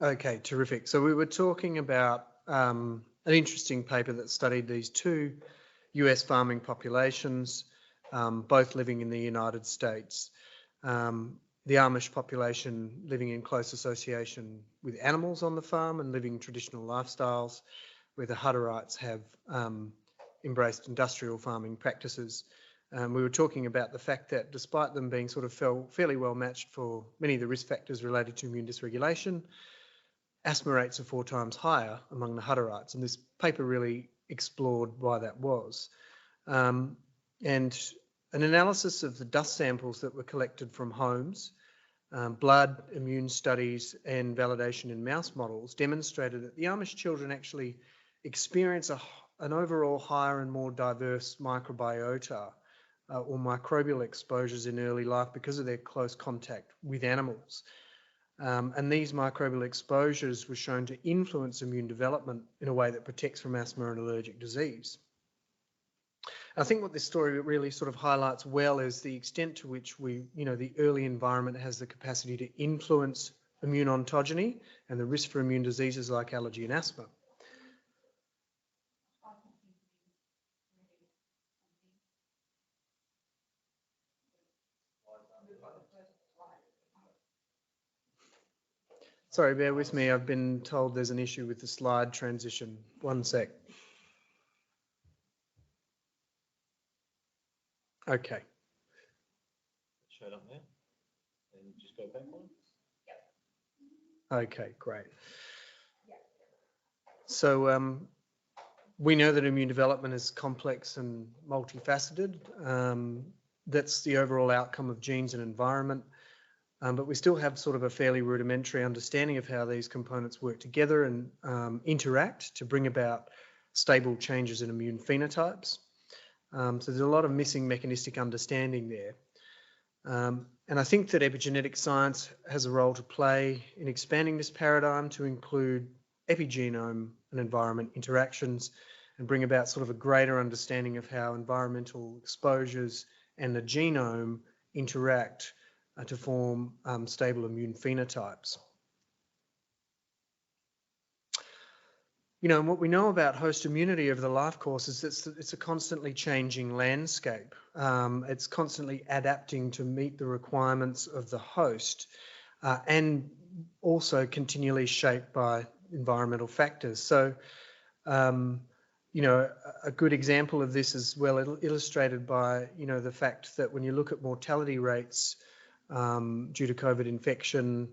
Okay, terrific. So we were talking about an interesting paper that studied these two US farming populations, both living in the United States. The Amish population living in close association with animals on the farm and living traditional lifestyles, where the Hutterites have embraced industrial farming practices. We were talking about the fact that despite them being sort of fairly well matched for many of the risk factors related to immune dysregulation, asthma rates are 4 times higher among the Hutterites, and this paper really explored why that was. And an analysis of the dust samples that were collected from homes, blood, immune studies, and validation in mouse models demonstrated that the Amish children actually experience an overall higher and more diverse microbiota or microbial exposures in early life because of their close contact with animals. And these microbial exposures were shown to influence immune development in a way that protects from asthma and allergic disease. I think what this story really sort of highlights well is the extent to which the early environment has the capacity to influence immune ontogeny and the risk for immune diseases like allergy and asthma. Sorry, bear with me. I've been told there's an issue with the slide transition. One sec. Okay. Show it up there and just go back one. Okay, great. So we know that immune development is complex and multifaceted. That's the overall outcome of genes and environment. But we still have sort of a fairly rudimentary understanding of how these components work together and interact to bring about stable changes in immune phenotypes. So there's a lot of missing mechanistic understanding there. And I think that epigenetic science has a role to play in expanding this paradigm to include epigenome and environment interactions and bring about sort of a greater understanding of how environmental exposures and the genome interact to form stable immune phenotypes. And what we know about host immunity over the life course is that it's a constantly changing landscape. It's constantly adapting to meet the requirements of the host and also continually shaped by environmental factors. So, a good example of this is well illustrated by, the fact that when you look at mortality rates due to COVID infection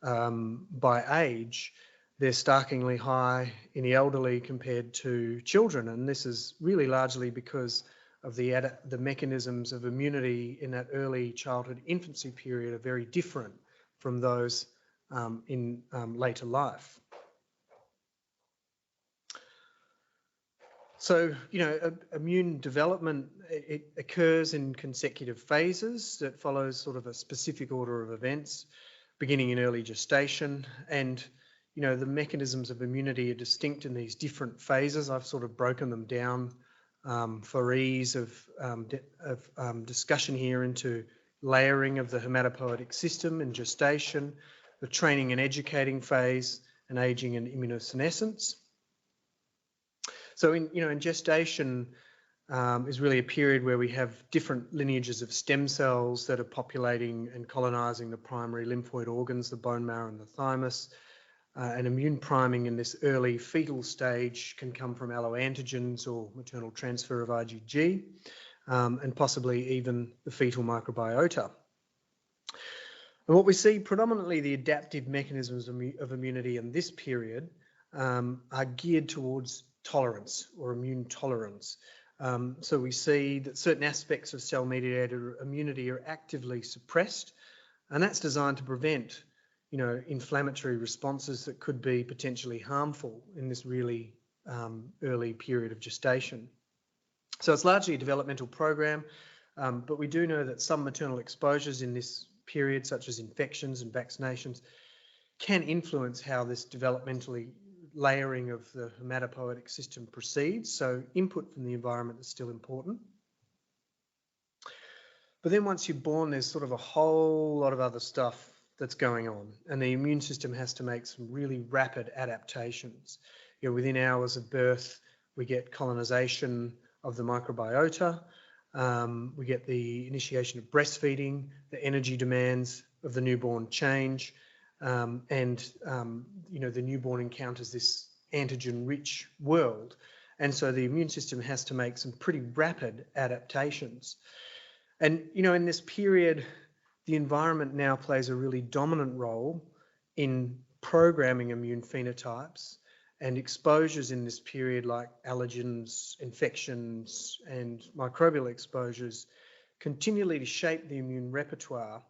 by age, they're starkingly high in the elderly compared to children. And this is really largely because of the mechanisms of immunity in that early childhood infancy period are very different from those in later life. So, immune development, it occurs in consecutive phases that follows sort of a specific order of events, beginning in early gestation. And, the mechanisms of immunity are distinct in these different phases. I've sort of broken them down for ease of discussion here into layering of the hematopoietic system in gestation, the training and educating phase, and aging and immunosenescence. So in gestation is really a period where we have different lineages of stem cells that are populating and colonising the primary lymphoid organs, the bone marrow and the thymus. And immune priming in this early fetal stage can come from alloantigens or maternal transfer of IgG, and possibly even the fetal microbiota. And what we see predominantly the adaptive mechanisms of immunity in this period are geared towards tolerance or immune tolerance. So we see that certain aspects of cell-mediated immunity are actively suppressed, and that's designed to prevent, inflammatory responses that could be potentially harmful in this really early period of gestation. So it's largely a developmental program, but we do know that some maternal exposures in this period, such as infections and vaccinations, can influence how this developmentally layering of the hematopoietic system proceeds. So input from the environment is still important. But then once you're born, there's sort of a whole lot of other stuff that's going on, and the immune system has to make some really rapid adaptations. Within hours of birth, we get colonization of the microbiota. We get the initiation of breastfeeding, the energy demands of the newborn change, and the newborn encounters this antigen-rich world. And so the immune system has to make some pretty rapid adaptations. And, in this period, the environment now plays a really dominant role in programming immune phenotypes, and exposures in this period like allergens, infections, and microbial exposures continually shape the immune repertoire,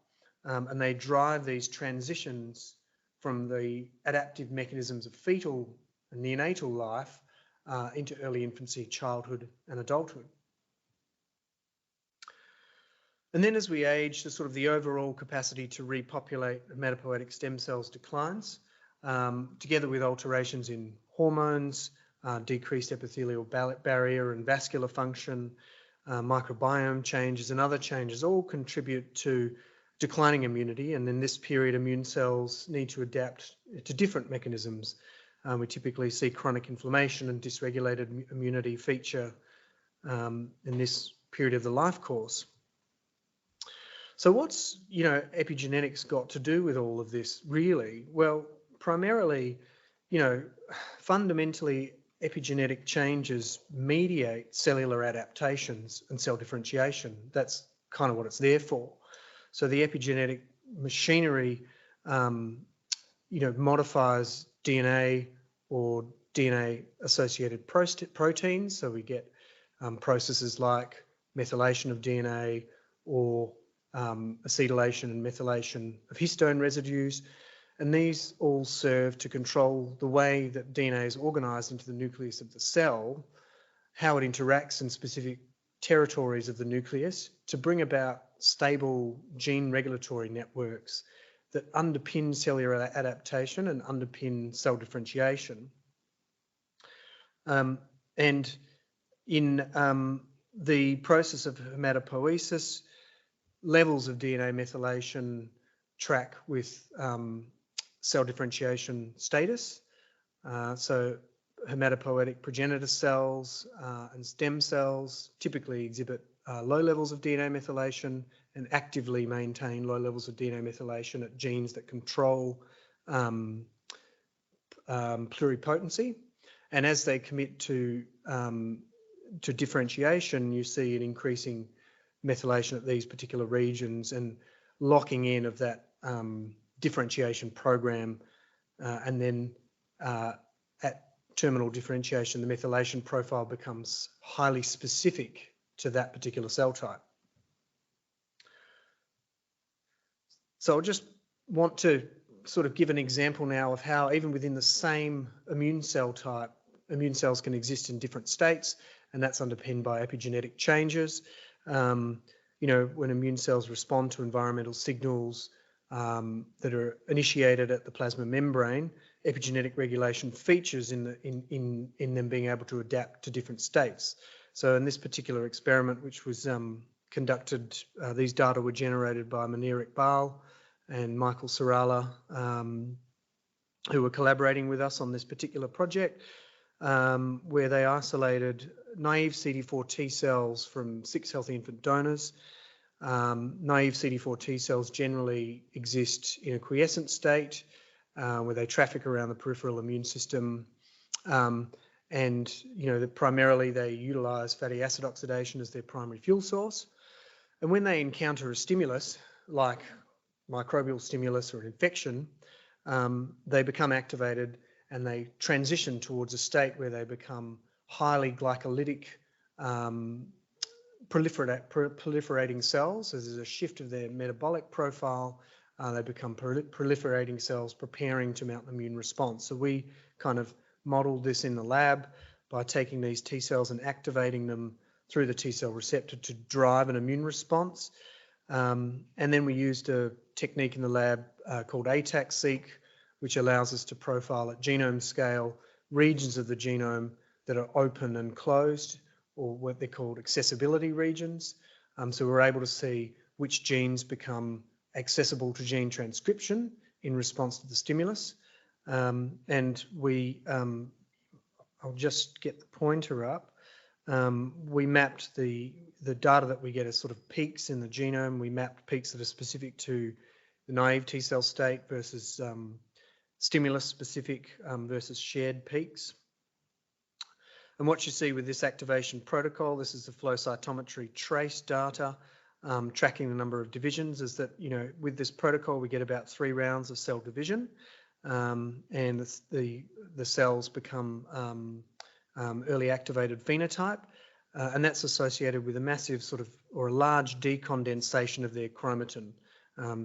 and they drive these transitions from the adaptive mechanisms of fetal and neonatal life into early infancy, childhood, and adulthood. And then as we age, the overall capacity to repopulate hematopoietic stem cells declines, together with alterations in hormones, decreased epithelial barrier and vascular function, microbiome changes and other changes all contribute to declining immunity. And in this period, immune cells need to adapt to different mechanisms. We typically see chronic inflammation and dysregulated immunity feature in this period of the life course. So what's, epigenetics got to do with all of this, really? Well, primarily, fundamentally, epigenetic changes mediate cellular adaptations and cell differentiation. That's kind of what it's there for. So the epigenetic machinery, modifies DNA or DNA-associated proteins. So we get processes like methylation of DNA or acetylation and methylation of histone residues, and these all serve to control the way that DNA is organised into the nucleus of the cell, how it interacts in specific territories of the nucleus to bring about stable gene regulatory networks that underpin cellular adaptation and underpin cell differentiation. And in the process of hematopoiesis, levels of DNA methylation track with cell differentiation status. So hematopoietic progenitor cells and stem cells typically exhibit low levels of DNA methylation and actively maintain low levels of DNA methylation at genes that control pluripotency. And as they commit to differentiation, you see an increasing methylation at these particular regions and locking in of that differentiation program, and then at terminal differentiation, the methylation profile becomes highly specific to that particular cell type. So I just want to sort of give an example now of how even within the same immune cell type, immune cells can exist in different states, and that's underpinned by epigenetic changes. When immune cells respond to environmental signals that are initiated at the plasma membrane, epigenetic regulation features in them being able to adapt to different states. So in this particular experiment, which was conducted, these data were generated by Munir Iqbal and Michael Sarala, who were collaborating with us on this particular project, where they isolated naive CD4 T cells from 6 healthy infant donors. Naive CD4 T cells generally exist in a quiescent state, where they traffic around the peripheral immune system, and primarily they utilize fatty acid oxidation as their primary fuel source. And when they encounter a stimulus like microbial stimulus or an infection, they become activated and they transition towards a state where they become highly glycolytic proliferating cells. As there's a shift of their metabolic profile, they become proliferating cells preparing to mount an immune response. So we kind of modeled this in the lab by taking these T cells and activating them through the T cell receptor to drive an immune response. And then we used a technique in the lab called ATAC-seq, which allows us to profile at genome scale regions of the genome that are open and closed, or what they're called accessibility regions. So we're able to see which genes become accessible to gene transcription in response to the stimulus. And we, I'll just get the pointer up. We mapped the data that we get as sort of peaks in the genome. We mapped peaks that are specific to the naive T cell state versus stimulus specific versus shared peaks. And what you see with this activation protocol, this is the flow cytometry trace data, tracking the number of divisions, is that, with this protocol we get about 3 rounds of cell division, and the cells become early activated phenotype, and that's associated with a massive or a large decondensation of their chromatin.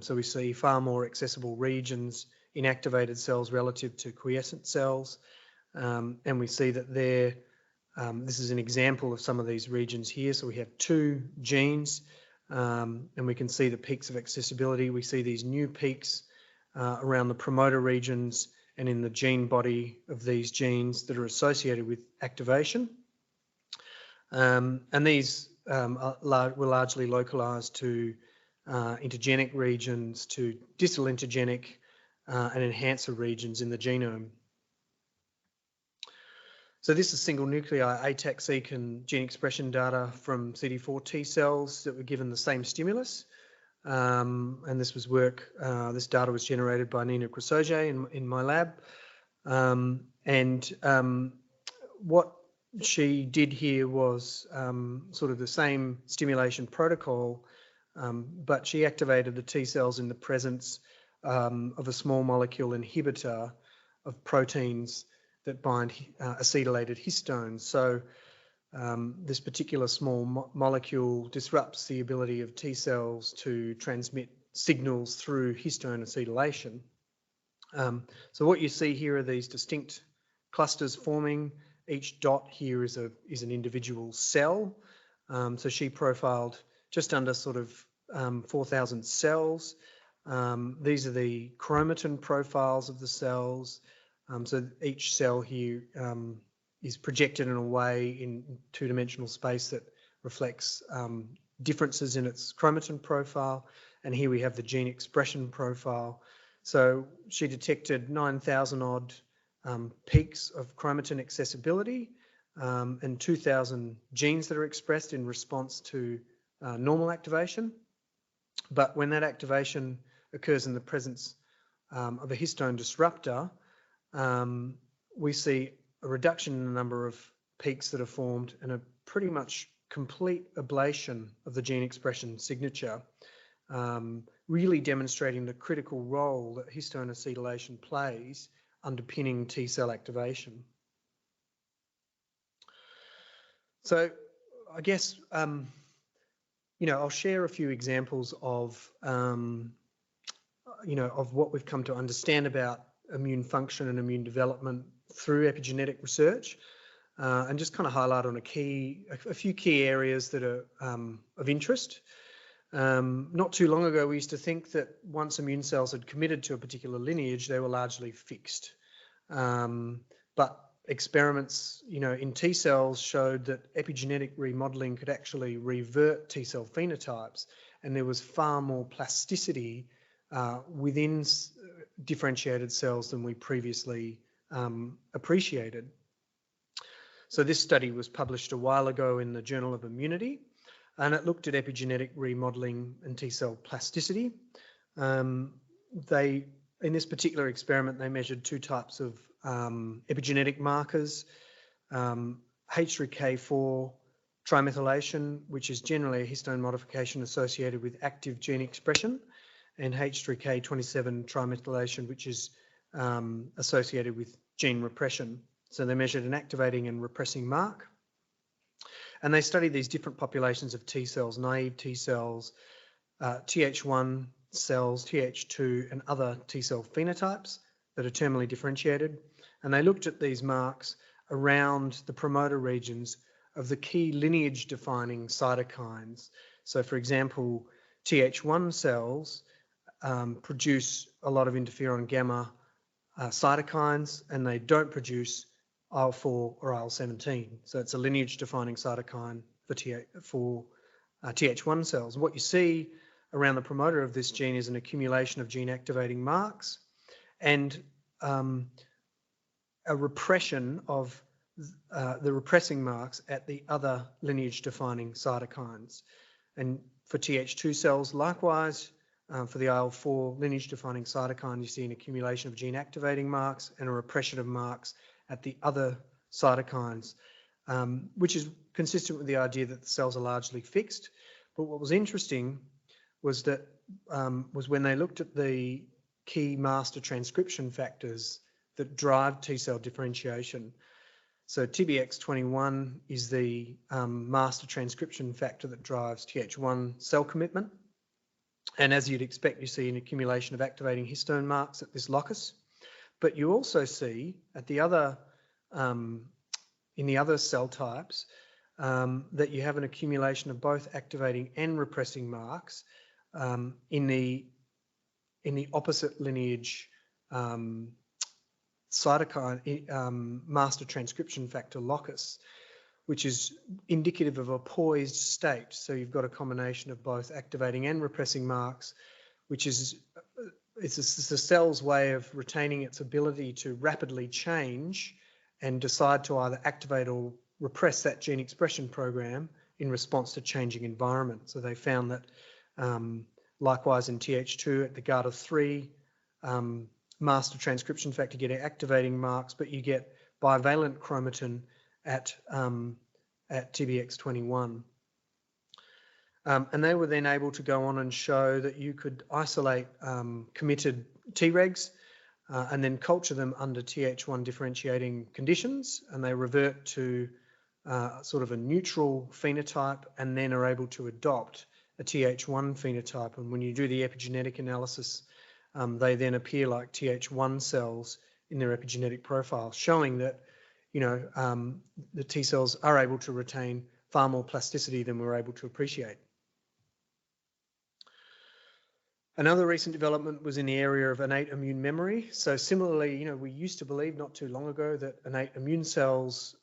So we see far more accessible regions in activated cells relative to quiescent cells, and we see that this is an example of some of these regions here. So we have 2 genes, and we can see the peaks of accessibility. We see these new peaks around the promoter regions and in the gene body of these genes that are associated with activation. And these were largely localized to intergenic regions, to distal intergenic and enhancer regions in the genome. So this is single nuclei ATAC-seq and gene expression data from CD4 T cells that were given the same stimulus. And this was work, this data was generated by Nina Crisogé in my lab. What she did here was sort of the same stimulation protocol, but she activated the T cells in the presence of a small molecule inhibitor of proteins that bind acetylated histones. So this particular small molecule disrupts the ability of T cells to transmit signals through histone acetylation. So what you see here are these distinct clusters forming. Each dot here is an individual cell. So she profiled just under 4,000 cells. These are the chromatin profiles of the cells. So each cell here is projected in a way in 2-dimensional space that reflects differences in its chromatin profile. And here we have the gene expression profile. So she detected 9,000 odd peaks of chromatin accessibility and 2,000 genes that are expressed in response to normal activation. But when that activation occurs in the presence of a histone disruptor, we see a reduction in the number of peaks that are formed and a pretty much complete ablation of the gene expression signature, really demonstrating the critical role that histone acetylation plays underpinning T cell activation. So I guess, I'll share a few examples of, of what we've come to understand about immune function and immune development through epigenetic research, and just kind of highlight on a few key areas that are of interest. Not too long ago, we used to think that once immune cells had committed to a particular lineage, they were largely fixed. But experiments, in T cells showed that epigenetic remodeling could actually revert T cell phenotypes, and there was far more plasticity within differentiated cells than we previously appreciated. So this study was published a while ago in the Journal of Immunity, and it looked at epigenetic remodeling and T cell plasticity. In this particular experiment, they measured 2 types of epigenetic markers, H3K4 trimethylation, which is generally a histone modification associated with active gene expression, and H3K27 trimethylation, which is associated with gene repression. So they measured an activating and repressing mark. And they studied these different populations of T cells, naive T cells, Th1 cells, Th2, and other T cell phenotypes that are terminally differentiated. And they looked at these marks around the promoter regions of the key lineage-defining cytokines. So, for example, Th1 cells produce a lot of interferon gamma cytokines, and they don't produce IL-4 or IL-17. So it's a lineage-defining cytokine for Th1 cells. And what you see around the promoter of this gene is an accumulation of gene activating marks and a repression of the repressing marks at the other lineage defining cytokines. And for Th2 cells, likewise, for the IL-4 lineage defining cytokine, you see an accumulation of gene activating marks and a repression of marks at the other cytokines, which is consistent with the idea that the cells are largely fixed. But what was interesting was that was when they looked at the key master transcription factors that drive T cell differentiation. So TBX21 is the master transcription factor that drives Th1 cell commitment. And as you'd expect, you see an accumulation of activating histone marks at this locus. But you also see at the other, in the other cell types, that you have an accumulation of both activating and repressing marks in the opposite lineage cytokine master transcription factor locus, which is indicative of a poised state. So you've got a combination of both activating and repressing marks, which is it's the cell's way of retaining its ability to rapidly change and decide to either activate or repress that gene expression program in response to changing environment. So they found that likewise in Th2 at the GATA3 master transcription factor, you get activating marks, but you get bivalent chromatin at TBX21. And they were then able to go on and show that you could isolate committed Tregs and then culture them under Th1 differentiating conditions, and they revert to sort of a neutral phenotype and then are able to adopt a Th1 phenotype. And when you do the epigenetic analysis, they then appear like Th1 cells in their epigenetic profile, showing that, you know, the T cells are able to retain far more plasticity than we're able to appreciate. Another recent development was in the area of innate immune memory. So similarly, you know, we used to believe not too long ago that innate immune cells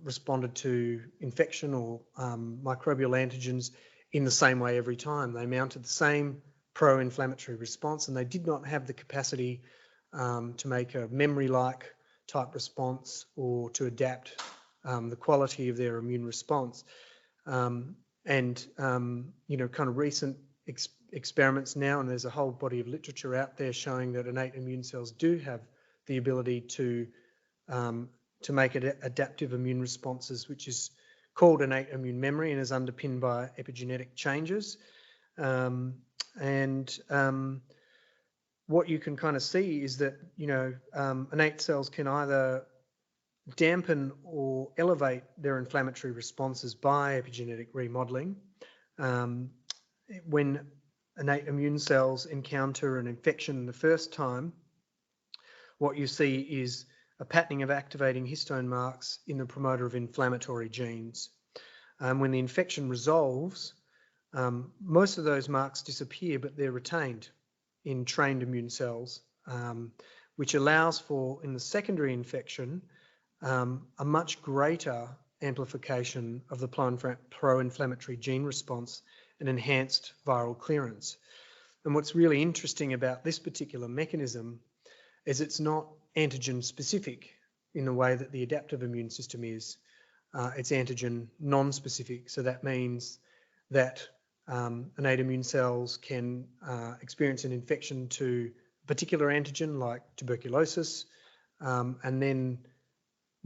responded to infection or microbial antigens in the same way every time. They mounted the same pro-inflammatory response, and they did not have the capacity to make a memory-like type response or to adapt the quality of their immune response. You know, kind of recent experiments now, and there's a whole body of literature out there showing that innate immune cells do have the ability to make adaptive immune responses, which is called innate immune memory and is underpinned by epigenetic changes. What you can kind of see is that, you know, innate cells can either dampen or elevate their inflammatory responses by epigenetic remodeling. When innate immune cells encounter an infection the first time, what you see is a patterning of activating histone marks in the promoter of inflammatory genes. When the infection resolves, most of those marks disappear, but they're retained in trained immune cells, which allows for, in the secondary infection, a much greater amplification of the pro-inflammatory gene response and enhanced viral clearance. And what's really interesting about this particular mechanism is it's not antigen specific in the way that the adaptive immune system is. It's antigen non-specific. So that means that innate immune cells can experience an infection to a particular antigen like tuberculosis and then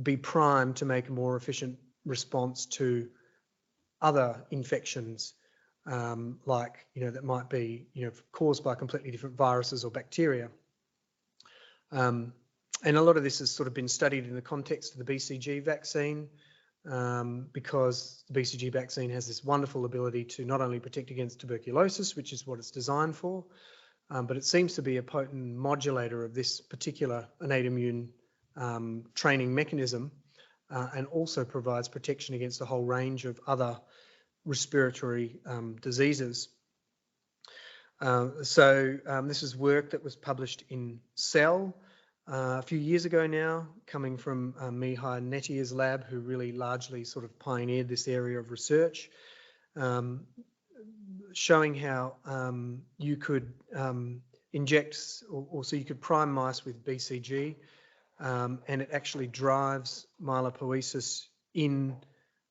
be primed to make a more efficient response to other infections like, you know, that might be, you know, caused by completely different viruses or bacteria. And a lot of this has sort of been studied in the context of the BCG vaccine because the BCG vaccine has this wonderful ability to not only protect against tuberculosis, which is what it's designed for, but it seems to be a potent modulator of this particular innate immune training mechanism and also provides protection against a whole range of other respiratory diseases. This is work that was published in Cell a few years ago now, coming from Mihai Netier's lab, who really largely sort of pioneered this area of research. showing how you could inject, or so you could prime mice with BCG, and it actually drives myelopoiesis in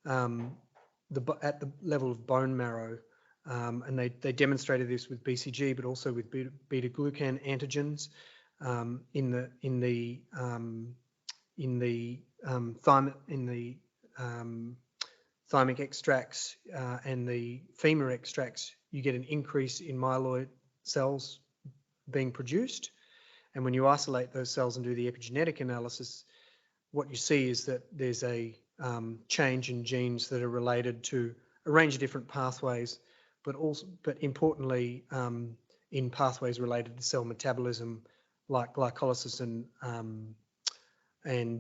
at the level of bone marrow. And they demonstrated this with BCG, but also with beta-glucan antigens in the thymic extracts and the femur extracts. You get an increase in myeloid cells being produced, and when you isolate those cells and do the epigenetic analysis, what you see is that there's a change in genes that are related to a range of different pathways, but importantly in pathways related to cell metabolism, like glycolysis and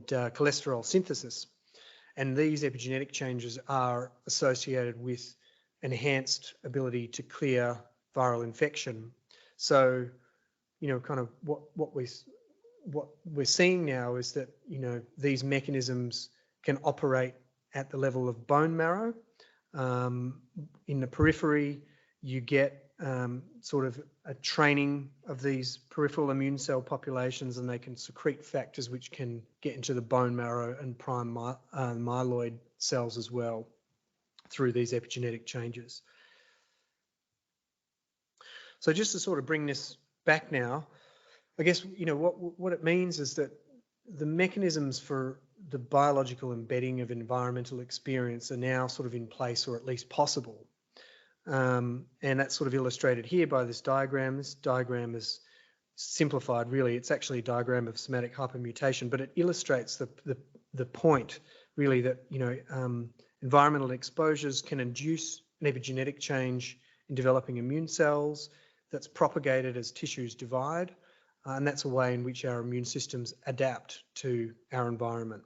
cholesterol synthesis. And these epigenetic changes are associated with enhanced ability to clear viral infection. So, kind of what we're seeing now is that, these mechanisms can operate at the level of bone marrow. In the periphery, you get sort of a training of these peripheral immune cell populations, and they can secrete factors which can get into the bone marrow and prime myeloid cells as well through these epigenetic changes. So just to sort of bring this back now, I guess, what it means is that the mechanisms for the biological embedding of environmental experience are now sort of in place, or at least possible. And that's sort of illustrated here by this diagram. This diagram is simplified, really. It's actually a diagram of somatic hypermutation, but it illustrates the point, really, that environmental exposures can induce an epigenetic change in developing immune cells that's propagated as tissues divide, and that's a way in which our immune systems adapt to our environment.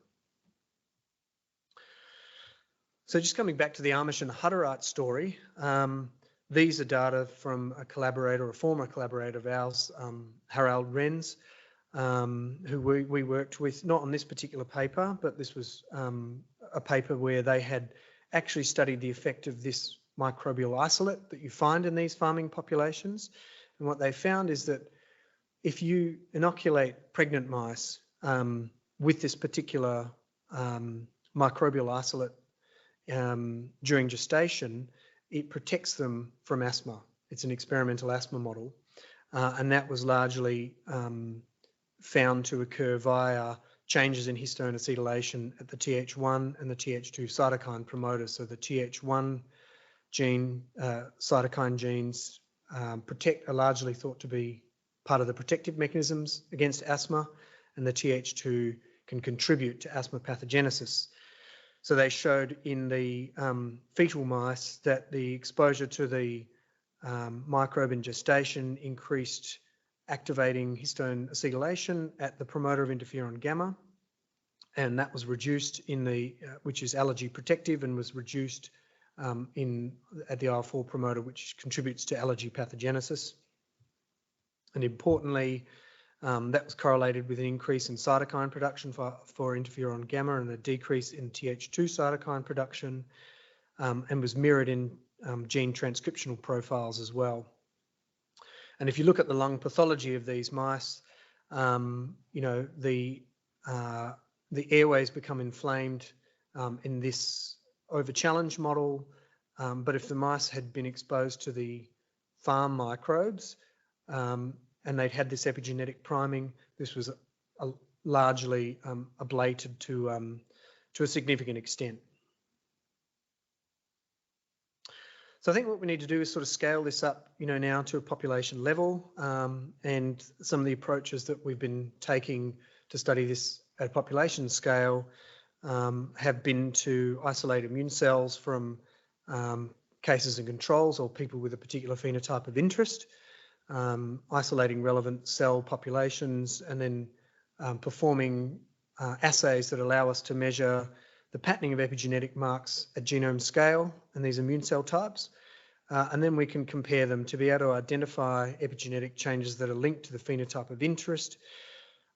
So just coming back to the Amish and Hutterite story, these are data from a former collaborator of ours, Harald Renz, who we worked with, not on this particular paper, but this was a paper where they had actually studied the effect of this microbial isolate that you find in these farming populations. And what they found is that if you inoculate pregnant mice with this particular microbial isolate during gestation, it protects them from asthma. It's an experimental asthma model, and that was largely found to occur via changes in histone acetylation at the Th1 and the Th2 cytokine promoters. So the Th1 gene, cytokine genes are largely thought to be part of the protective mechanisms against asthma, and the Th2 can contribute to asthma pathogenesis. So they showed in the fetal mice that the exposure to the microbe in gestation increased activating histone acetylation at the promoter of interferon gamma, and that was reduced in the, which is allergy protective, and was reduced at the IL-4 promoter, which contributes to allergy pathogenesis. And importantly, that was correlated with an increase in cytokine production for interferon gamma and a decrease in Th2 cytokine production, and was mirrored in gene transcriptional profiles as well. And if you look at the lung pathology of these mice, the airways become inflamed in this over-challenge model, but if the mice had been exposed to the farm microbes, and they'd had this epigenetic priming, this was largely ablated to a significant extent. So I think what we need to do is sort of scale this up, now to a population level, and some of the approaches that we've been taking to study this at a population scale have been to isolate immune cells from cases and controls, or people with a particular phenotype of interest, isolating relevant cell populations, and then performing assays that allow us to measure the patterning of epigenetic marks at genome scale and these immune cell types. And then we can compare them to be able to identify epigenetic changes that are linked to the phenotype of interest.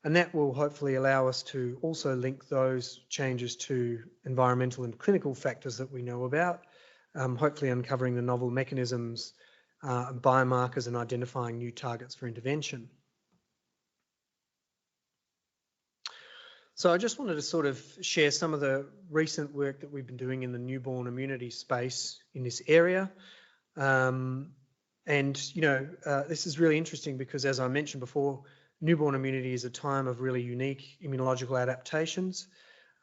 And that will hopefully allow us to also link those changes to environmental and clinical factors that we know about, hopefully uncovering the novel mechanisms biomarkers and identifying new targets for intervention. So I just wanted to sort of share some of the recent work that we've been doing in the newborn immunity space in this area. This is really interesting because, as I mentioned before, newborn immunity is a time of really unique immunological adaptations.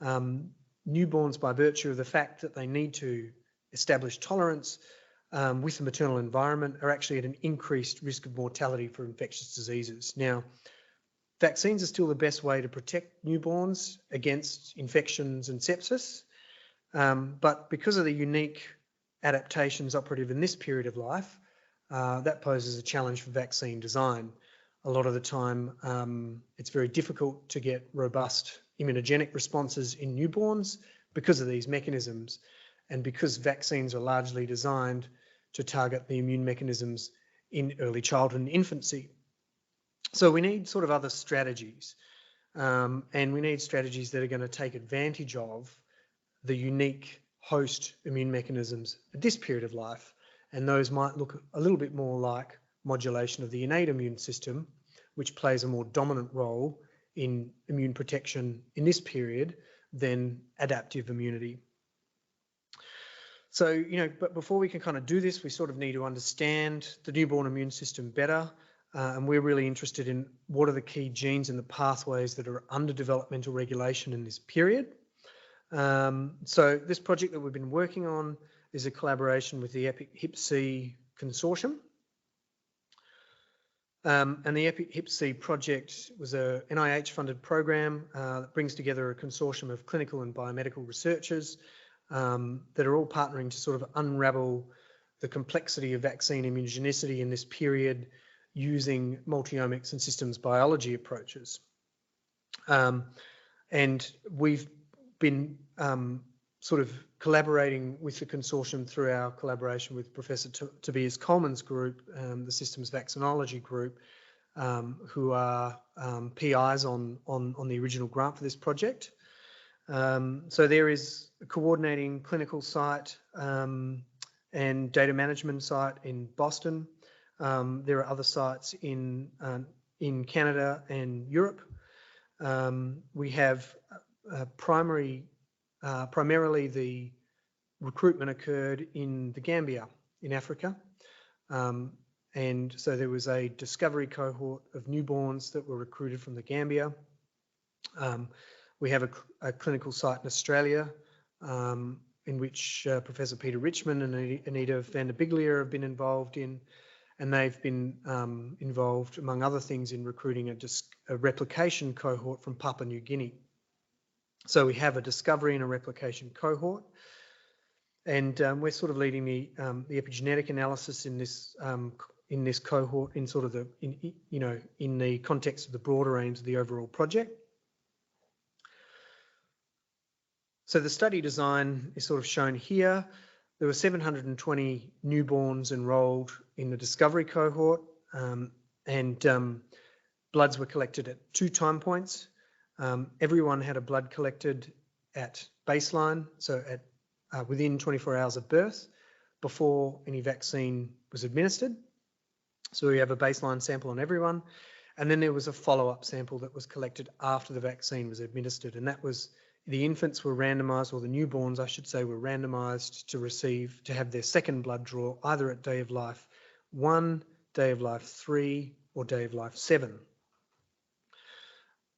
Newborns, by virtue of the fact that they need to establish tolerance with the maternal environment, are actually at an increased risk of mortality for infectious diseases. Now, vaccines are still the best way to protect newborns against infections and sepsis, but because of the unique adaptations operative in this period of life, that poses a challenge for vaccine design. A lot of the time, it's very difficult to get robust immunogenic responses in newborns because of these mechanisms, and because vaccines are largely designed to target the immune mechanisms in early childhood and infancy. So we need sort of other strategies, and we need strategies that are going to take advantage of the unique host immune mechanisms at this period of life, and those might look a little bit more like modulation of the innate immune system, which plays a more dominant role in immune protection in this period than adaptive immunity. So, but before we can kind of do this, we sort of need to understand the newborn immune system better. And we're really interested in what are the key genes and the pathways that are under developmental regulation in this period. So this project that we've been working on is a collaboration with the EPIC-HIP-C consortium. And the EPIC-HIP-C project was a NIH-funded program that brings together a consortium of clinical and biomedical researchers that are all partnering to sort of unravel the complexity of vaccine immunogenicity in this period using multiomics and systems biology approaches. And we've been sort of collaborating with the consortium through our collaboration with Professor Tobias Coleman's group, the Systems Vaccinology group, who are PIs on the original grant for this project. So there is a coordinating clinical site and data management site in Boston. There are other sites in Canada and Europe. We have primarily the recruitment occurred in the Gambia in Africa. And so there was a discovery cohort of newborns that were recruited from the Gambia. We have a clinical site in Australia in which Professor Peter Richmond and Anita van der Biglia have been involved in, and they've been involved, among other things, in recruiting a replication cohort from Papua New Guinea. So we have a discovery and a replication cohort, and we're sort of leading the epigenetic analysis in this cohort in sort of in the context of the broader aims of the overall project. So the study design is sort of shown here. There were 720 newborns enrolled in the discovery cohort, and bloods were collected at 2 time points. Everyone had a blood collected at baseline, so at within 24 hours of birth, before any vaccine was administered. So we have a baseline sample on everyone, and then there was a follow-up sample that was collected after the vaccine was administered, and that was the infants were randomised, or the newborns, I should say, were randomised to have their second blood draw either at day of life 1, day of life 3, or day of life 7.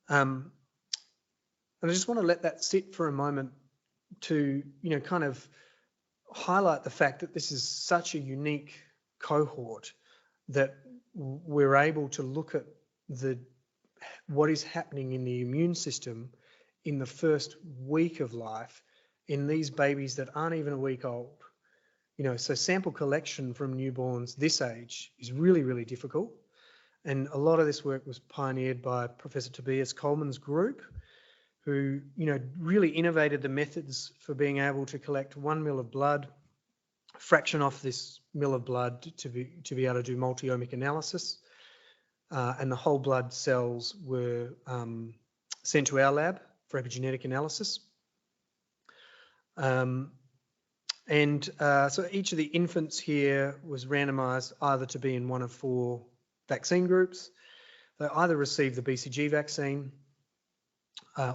And I just want to let that sit for a moment to, kind of highlight the fact that this is such a unique cohort that we're able to look at what is happening in the immune system in the first week of life in these babies that aren't even a week old. So sample collection from newborns this age is really, really difficult. And a lot of this work was pioneered by Professor Tobias Coleman's group, who, really innovated the methods for being able to collect 1 ml of blood, fraction off this ml of blood to be able to do multi-omic analysis. And the whole blood cells were sent to our lab for epigenetic analysis. And so each of the infants here was randomized either to be in one of 4 vaccine groups. They either received the BCG vaccine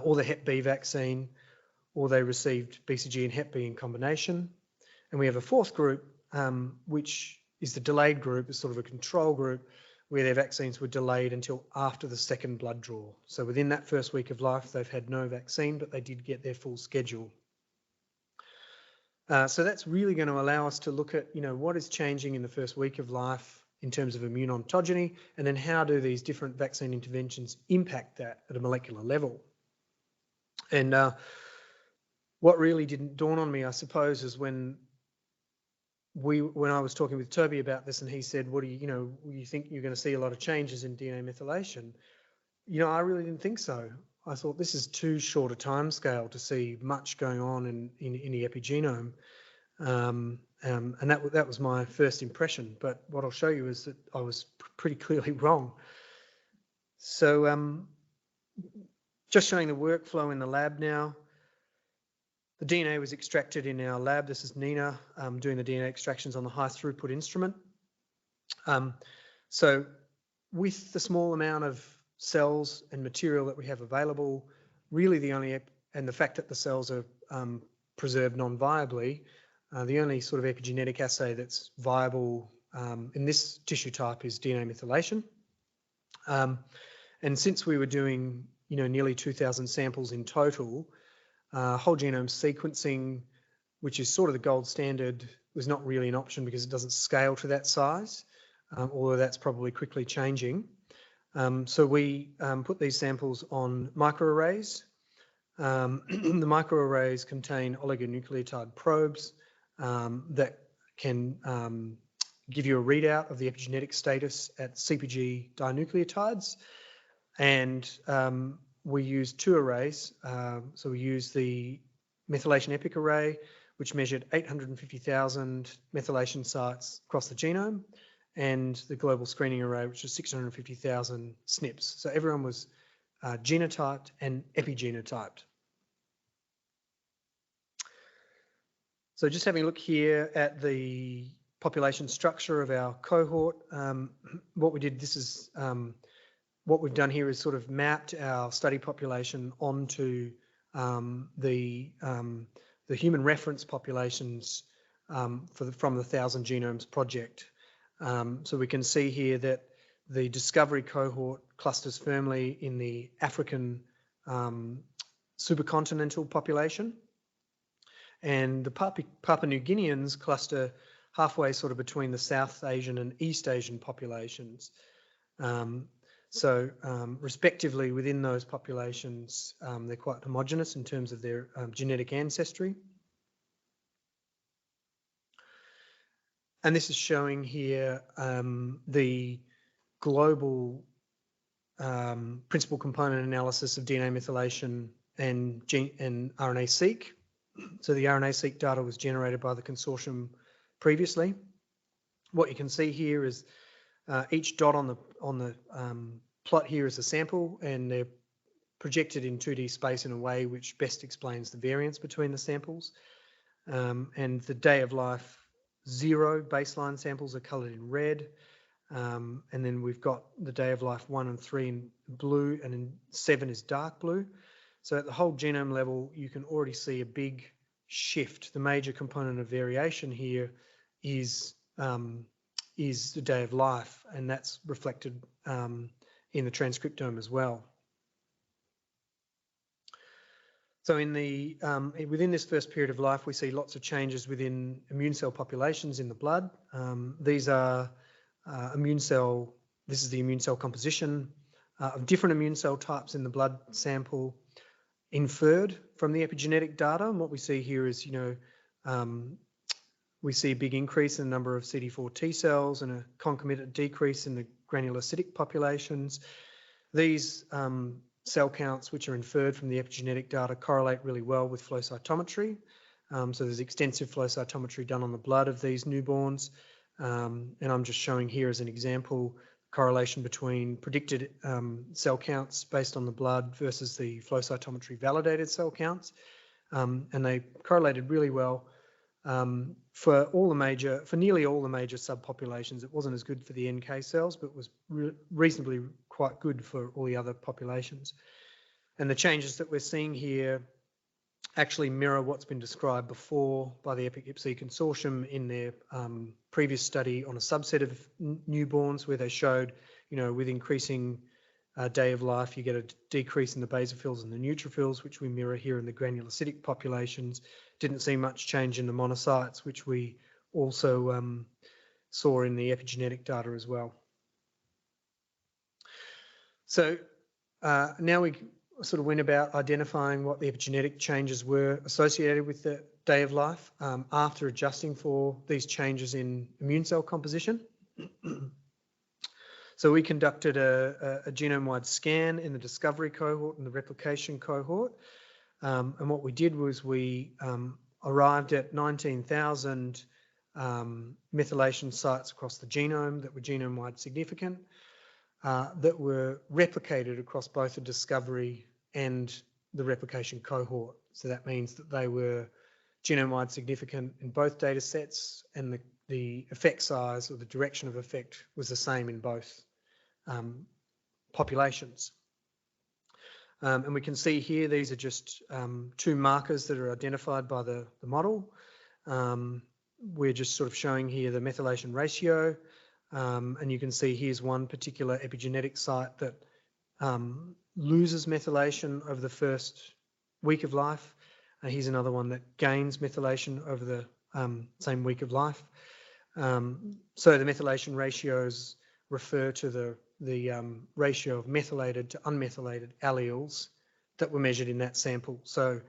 or the Hep B vaccine, or they received BCG and Hep B in combination. And we have a 4th group, which is the delayed group, is sort of a control group, where their vaccines were delayed until after the 2nd blood draw. So within that first week of life, they've had no vaccine, but they did get their full schedule. So that's really going to allow us to look at, what is changing in the first week of life in terms of immune ontogeny, and then how do these different vaccine interventions impact that at a molecular level. And what really didn't dawn on me, I suppose, is when I was talking with Toby about this, and he said, "What do you think you're going to see a lot of changes in DNA methylation?" I really didn't think so. I thought this is too short a time scale to see much going on in the epigenome, and that was my first impression. But what I'll show you is that I was pretty clearly wrong. So just showing the workflow in the lab now. The DNA was extracted in our lab. This is Nina doing the DNA extractions on the high throughput instrument. So with the small amount of cells and material that we have available, really and the fact that the cells are preserved non-viably, the only sort of epigenetic assay that's viable in this tissue type is DNA methylation. And since we were doing, nearly 2,000 samples in total, whole genome sequencing, which is sort of the gold standard, was not really an option because it doesn't scale to that size, although that's probably quickly changing. So we put these samples on microarrays. The microarrays contain oligonucleotide probes that can give you a readout of the epigenetic status at CpG dinucleotides. And we use 2 arrays. So we use the methylation epic array, which measured 850,000 methylation sites across the genome, and the global screening array, which is 650,000 SNPs. So everyone was genotyped and epigenotyped. So just having a look here at the population structure of our cohort, what we did, what we've done here is sort of mapped our study population onto the human reference populations from the 1,000 Genomes project. So we can see here that the discovery cohort clusters firmly in the African supercontinental population, and the Papua New Guineans cluster halfway sort of between the South Asian and East Asian populations. So respectively within those populations, they're quite homogeneous in terms of their genetic ancestry. And this is showing here the global principal component analysis of DNA methylation and RNA-seq. So the RNA-seq data was generated by the consortium previously. What you can see here is each dot on the plot here is a sample, and they're projected in 2D space in a way which best explains the variance between the samples. And the day of life 0 baseline samples are coloured in red, and then we've got the day of life 1 and 3 in blue, and in 7 is dark blue. So at the whole genome level, you can already see a big shift. The major component of variation here is the day of life, and that's reflected in the transcriptome as well. So in the within this first period of life, we see lots of changes within immune cell populations in the blood. These are this is the immune cell composition of different immune cell types in the blood sample inferred from the epigenetic data. And what we see here is, we see a big increase in the number of CD4 T cells and a concomitant decrease in the granulocytic populations. These cell counts, which are inferred from the epigenetic data, correlate really well with flow cytometry. So there's extensive flow cytometry done on the blood of these newborns. And I'm just showing here as an example correlation between predicted cell counts based on the blood versus the flow cytometry validated cell counts. And they correlated really well For nearly all the major subpopulations, it wasn't as good for the NK cells, but was reasonably quite good for all the other populations. And the changes that we're seeing here actually mirror what's been described before by the EPIC-IPSI consortium in their previous study on a subset of newborns, where they showed, with increasing day of life, you get a decrease in the basophils and the neutrophils, which we mirror here in the granulocytic populations. Didn't see much change in the monocytes, which we also saw in the epigenetic data as well. So now we sort of went about identifying what the epigenetic changes were associated with the day of life after adjusting for these changes in immune cell composition. So we conducted a genome-wide scan in the discovery cohort and the replication cohort. And what we did was we arrived at 19,000 methylation sites across the genome that were genome-wide significant, that were replicated across both the discovery and the replication cohort. So that means that they were genome-wide significant in both data sets, and the effect size or the direction of effect was the same in both populations. And we can see here, these are just two markers that are identified by the model. We're just sort of showing here the methylation ratio. And you can see here's one particular epigenetic site that loses methylation over the first week of life. Here's another one that gains methylation over the same week of life. So the methylation ratios refer to the ratio of methylated to unmethylated alleles that were measured in that sample. So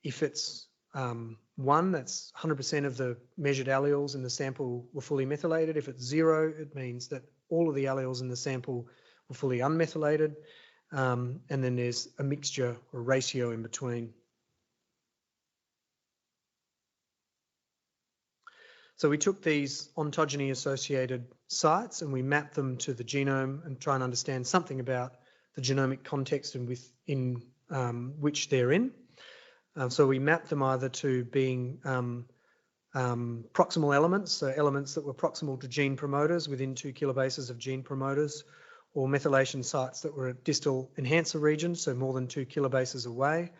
if it's 1, that's 100% of the measured alleles in the sample were fully methylated. If it's 0, it means that all of the alleles in the sample were fully unmethylated. And then there's a mixture or ratio in between. So we took these ontogeny associated sites and we mapped them to the genome and try and understand something about the genomic context and within which they're in. So we mapped them either to being proximal elements, so elements that were proximal to gene promoters within 2 kilobases of gene promoters, or methylation sites that were at distal enhancer regions, so more than 2 kilobases away,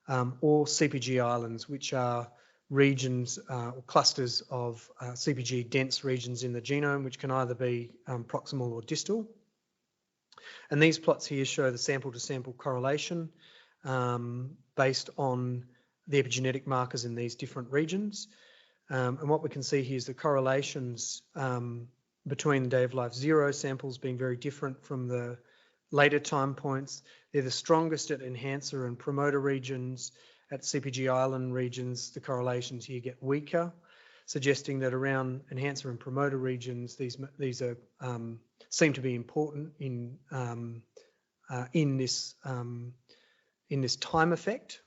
or CPG islands, which are regions or clusters of CPG dense regions in the genome, which can either be proximal or distal. And these plots here show the sample to sample correlation based on the epigenetic markers in these different regions. And what we can see here is the correlations between the day of life 0 samples being very different from the later time points. They're the strongest at enhancer and promoter regions. At CPG island regions, the correlations here get weaker, suggesting that around enhancer and promoter regions, these are seem to be important in this time effect.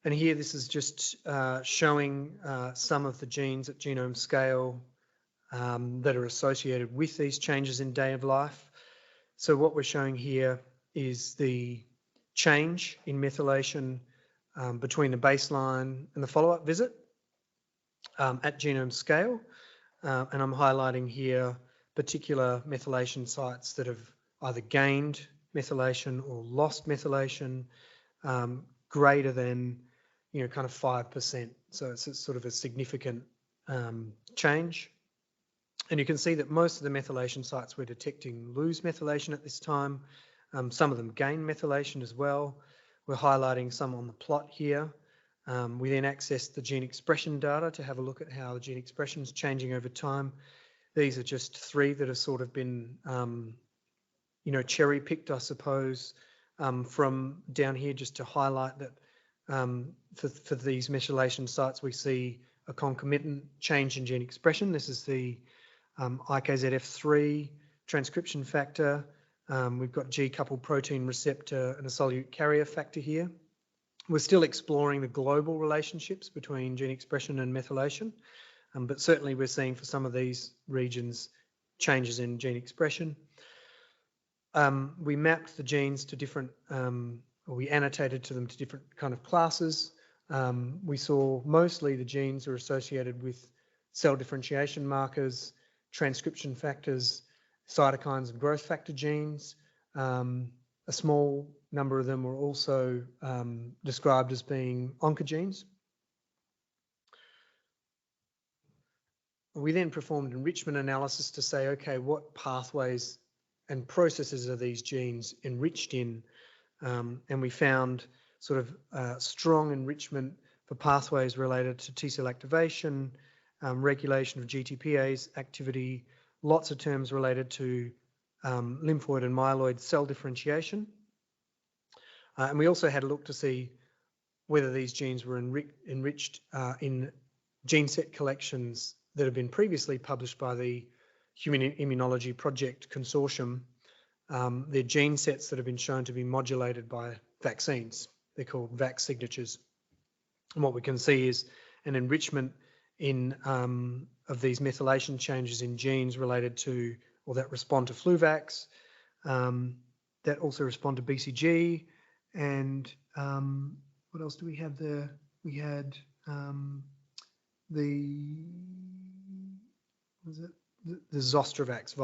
And here, this is just showing some of the genes at genome scale that are associated with these changes in day of life. So what we're showing here is the change in methylation between the baseline and the follow-up visit at genome scale. And I'm highlighting here particular methylation sites that have either gained methylation or lost methylation greater than, kind of 5%. So it's sort of a significant change. And you can see that most of the methylation sites we're detecting lose methylation at this time. Some of them gain methylation as well. We're highlighting some on the plot here. We then access the gene expression data to have a look at how the gene expression is changing over time. These are just 3 that have sort of been, cherry-picked, I suppose, from down here, just to highlight that for these methylation sites, we see a concomitant change in gene expression. This is the IKZF3 transcription factor. We've got G-coupled protein receptor and a solute carrier factor here. We're still exploring the global relationships between gene expression and methylation, but certainly we're seeing for some of these regions changes in gene expression. We mapped the genes to different, or we annotated to them to different kind of classes. We saw mostly the genes are associated with cell differentiation markers, transcription factors, cytokines and growth factor genes. A small number of them were also described as being oncogenes. We then performed enrichment analysis to say, okay, what pathways and processes are these genes enriched in? And we found sort of strong enrichment for pathways related to T cell activation, regulation of GTPase activity, lots of terms related to lymphoid and myeloid cell differentiation. And we also had a look to see whether these genes were enriched in gene set collections that have been previously published by the Human Immunology Project Consortium. They're gene sets that have been shown to be modulated by vaccines. They're called VAC signatures. And what we can see is an enrichment in of these methylation changes in genes related to, or that respond to flu-vax, that also respond to BCG, and what else do we have there? We had the Zostavax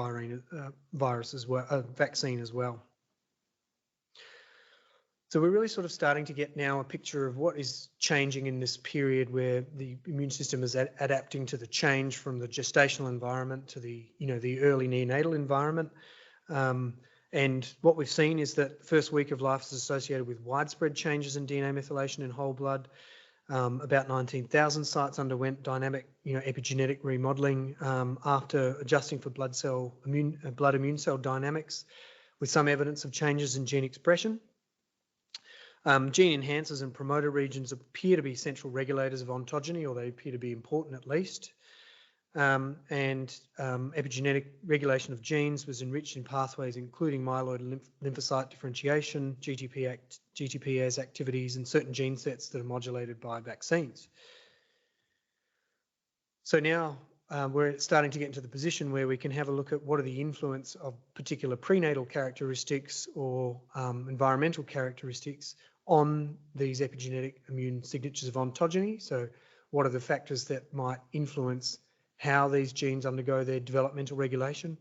virus as well, vaccine as well. So we're really sort of starting to get now a picture of what is changing in this period where the immune system is adapting to the change from the gestational environment to the, the early neonatal environment. And what we've seen is that the first week of life is associated with widespread changes in DNA methylation in whole blood. About 19,000 sites underwent dynamic, epigenetic remodeling after adjusting for blood immune cell dynamics, with some evidence of changes in gene expression. Gene enhancers and promoter regions appear to be central regulators of ontogeny, or they appear to be important at least. And epigenetic regulation of genes was enriched in pathways including myeloid and lymphocyte differentiation, GTPase activities, and certain gene sets that are modulated by vaccines. So now we're starting to get into the position where we can have a look at what are the influence of particular prenatal characteristics or environmental characteristics on these epigenetic immune signatures of ontogeny. So what are the factors that might influence how these genes undergo their developmental regulation?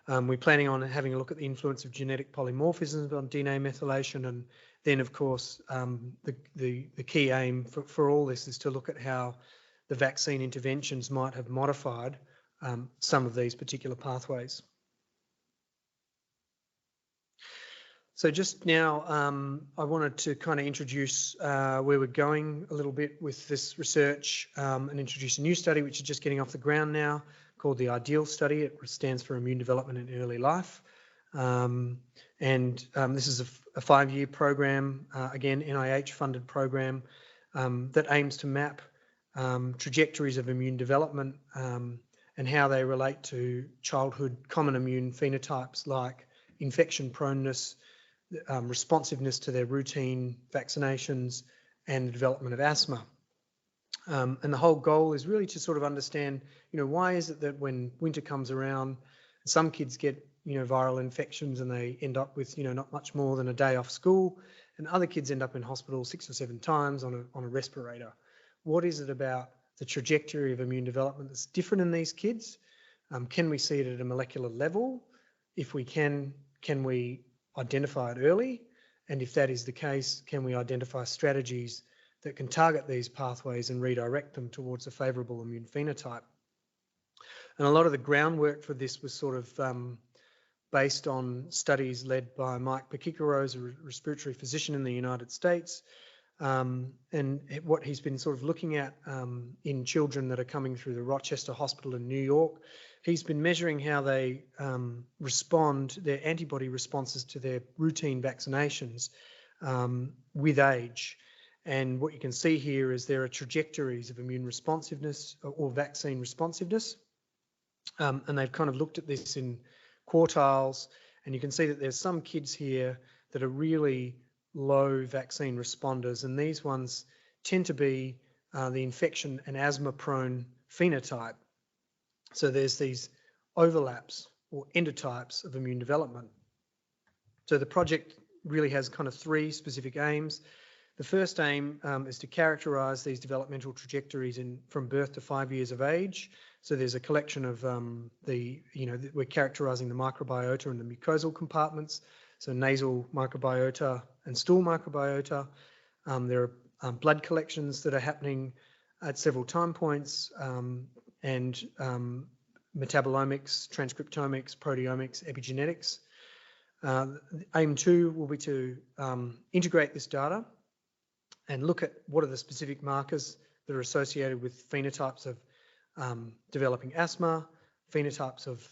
We're planning on having a look at the influence of genetic polymorphisms on DNA methylation, and then of course the key aim for all this is to look at how the vaccine interventions might have modified some of these particular pathways. So just now, I wanted to kind of introduce where we're going a little bit with this research and introduce a new study which is just getting off the ground now called the IDEAL study. It stands for Immune Development in Early Life. This is a 5-year program, again, NIH-funded program that aims to map trajectories of immune development and how they relate to childhood common immune phenotypes like infection proneness, responsiveness to their routine vaccinations, and the development of asthma. And the whole goal is really to sort of understand, why is it that when winter comes around, some kids get, viral infections and they end up with, not much more than a day off school, and other kids end up in hospital 6 or 7 times on a respirator. What is it about the trajectory of immune development that's different in these kids? Can we see it at a molecular level? If we can we identify it early? And if that is the case, can we identify strategies that can target these pathways and redirect them towards a favourable immune phenotype? And a lot of the groundwork for this was sort of based on studies led by Mike Pekikaro, who's a respiratory physician in the United States. And what he's been sort of looking at in children that are coming through the Rochester Hospital in New York, he's been measuring how they respond, their antibody responses to their routine vaccinations with age. And what you can see here is there are trajectories of immune responsiveness or vaccine responsiveness. And they've kind of looked at this in quartiles, and you can see that there's some kids here that are really low vaccine responders, and these ones tend to be the infection and asthma prone phenotype. So there's these overlaps or endotypes of immune development. So the project really has kind of 3 specific aims. The first aim is to characterise these developmental trajectories from birth to 5 years of age. So there's a collection of we're characterising the microbiota and the mucosal compartments, so nasal microbiota and stool microbiota. There are blood collections that are happening at several time points, and metabolomics, transcriptomics, proteomics, epigenetics. Aim 2 will be to integrate this data and look at what are the specific markers that are associated with phenotypes of developing asthma, phenotypes of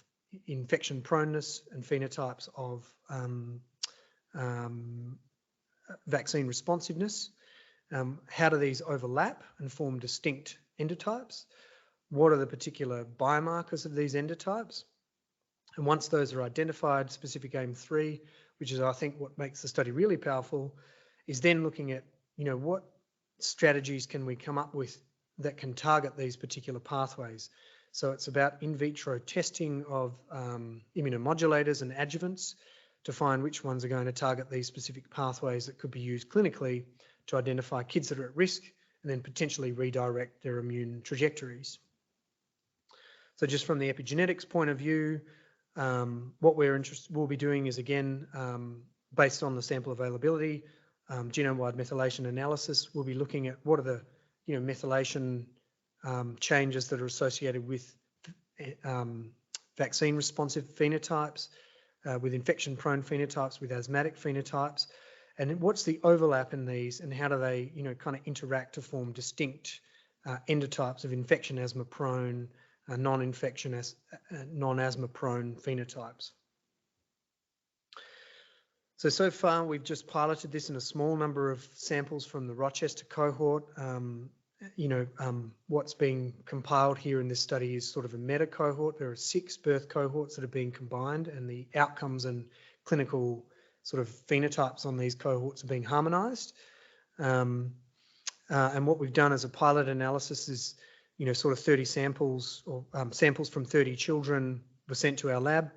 infection proneness, and phenotypes of vaccine responsiveness. How do these overlap and form distinct endotypes? What are the particular biomarkers of these endotypes? And once those are identified, specific aim 3, which is I think what makes the study really powerful, is then looking at, what strategies can we come up with that can target these particular pathways. So it's about in vitro testing of immunomodulators and adjuvants to find which ones are going to target these specific pathways that could be used clinically to identify kids that are at risk and then potentially redirect their immune trajectories. So just from the epigenetics point of view, what we'll be doing is, again, based on the sample availability, genome-wide methylation analysis. We'll be looking at what are the methylation changes that are associated with vaccine responsive phenotypes, with infection prone phenotypes, with asthmatic phenotypes, and what's the overlap in these and how do they kind of interact to form distinct endotypes of infection asthma prone, non-infection non-asthma prone phenotypes. So far we've just piloted this in a small number of samples from the Rochester cohort. What's being compiled here in this study is sort of a meta cohort. There are 6 birth cohorts that are being combined, and the outcomes and clinical sort of phenotypes on these cohorts are being harmonised. And what we've done as a pilot analysis is, sort of 30 samples or samples from 30 children were sent to our lab.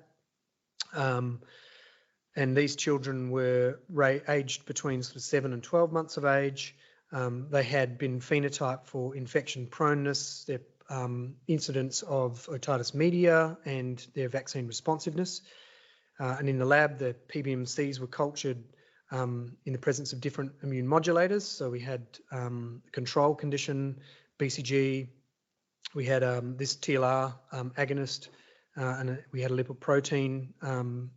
And these children were aged between sort of 7 and 12 months of age. They had been phenotyped for infection proneness, their incidence of otitis media, and their vaccine responsiveness. And in the lab, the PBMCs were cultured in the presence of different immune modulators. So we had control condition, BCG, we had this TLR agonist, and we had a lipoprotein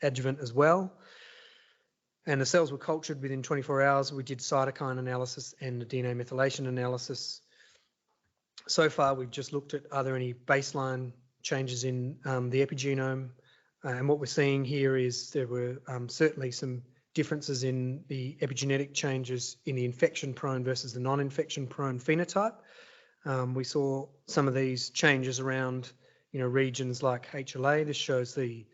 adjuvant as well. And the cells were cultured within 24 hours. We did cytokine analysis and the DNA methylation analysis. So far, we've just looked at, are there any baseline changes in the epigenome? And what we're seeing here is there were certainly some differences in the epigenetic changes in the infection-prone versus the non-infection-prone phenotype. We saw some of these changes around, regions like HLA. This shows the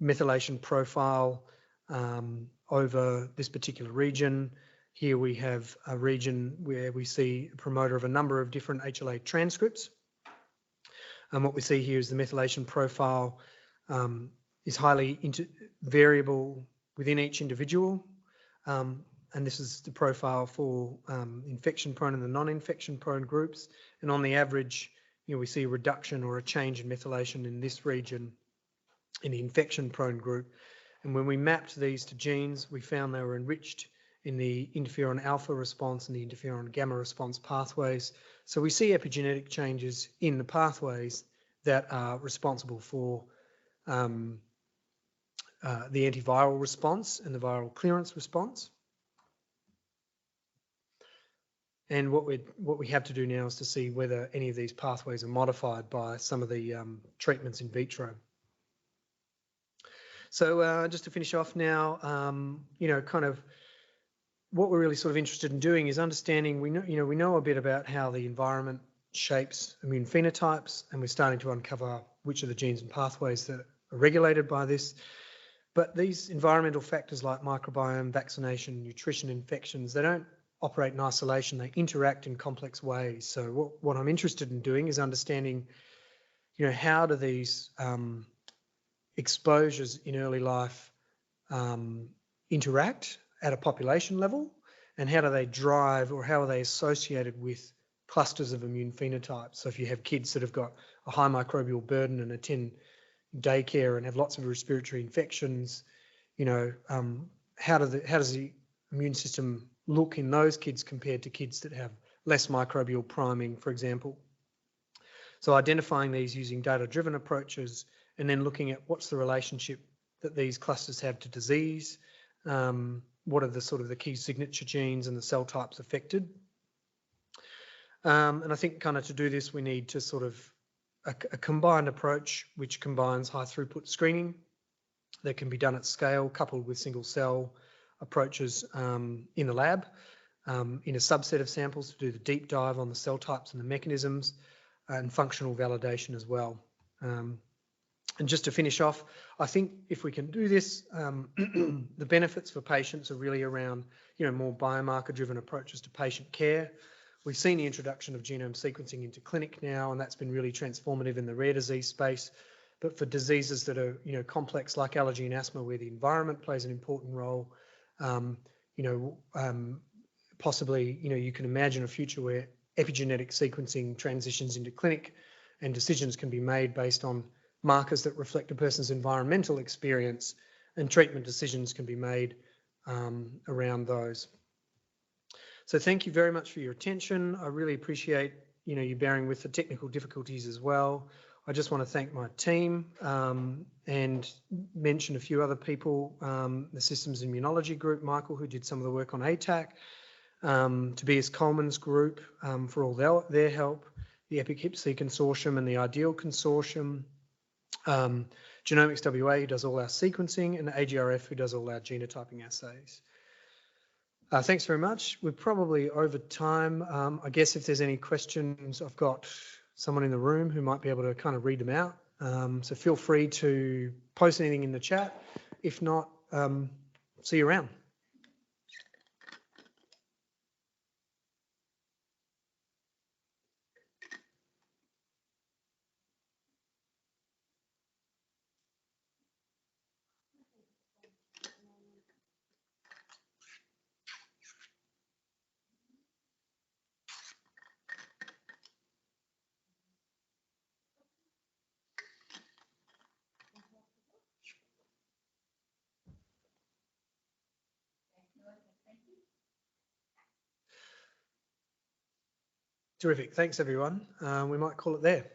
methylation profile over this particular region. Here we have a region where we see a promoter of a number of different HLA transcripts. And what we see here is the methylation profile is highly variable within each individual. And this is the profile for infection-prone and the non-infection-prone groups. And on the average, we see a reduction or a change in methylation in this region in the infection-prone group. And when we mapped these to genes, we found they were enriched in the interferon alpha response and the interferon gamma response pathways. So we see epigenetic changes in the pathways that are responsible for the antiviral response and the viral clearance response. And what we have to do now is to see whether any of these pathways are modified by some of the treatments in vitro. So just to finish off now, kind of what we're really sort of interested in doing is understanding. We know a bit about how the environment shapes immune phenotypes, and we're starting to uncover which are the genes and pathways that are regulated by this. But these environmental factors like microbiome, vaccination, nutrition, infections, they don't operate in isolation. They interact in complex ways. So what I'm interested in doing is understanding, how do these exposures in early life interact at a population level, and how do they drive, or how are they associated with clusters of immune phenotypes. So if you have kids that have got a high microbial burden and attend daycare and have lots of respiratory infections, how does the immune system look in those kids compared to kids that have less microbial priming, for example? So identifying these using data-driven approaches, and then looking at what's the relationship that these clusters have to disease, what are the sort of the key signature genes and the cell types affected. And I think kind of to do this, we need to sort of a combined approach which combines high throughput screening that can be done at scale, coupled with single cell approaches in the lab, in a subset of samples to do the deep dive on the cell types and the mechanisms, and functional validation as well. And just to finish off, I think if we can do this, the benefits for patients are really around, more biomarker-driven approaches to patient care. We've seen the introduction of genome sequencing into clinic now, and that's been really transformative in the rare disease space. But for diseases that are, complex like allergy and asthma, where the environment plays an important role, possibly, you can imagine a future where epigenetic sequencing transitions into clinic and decisions can be made based on markers that reflect a person's environmental experience, and treatment decisions can be made around those. So thank you very much for your attention. I really appreciate you bearing with the technical difficulties as well. I just want to thank my team and mention a few other people, the Systems Immunology group, Michael, who did some of the work on ATAC, Tobias Coleman's group for all their help, the EPIC-HIPC Consortium and the IDEAL Consortium, Genomics WA, who does all our sequencing, and AGRF, who does all our genotyping assays. Thanks very much. We're probably over time. I guess if there's any questions, I've got someone in the room who might be able to kind of read them out. So feel free to post anything in the chat. If not, see you around. Terrific. Thanks, everyone. We might call it there.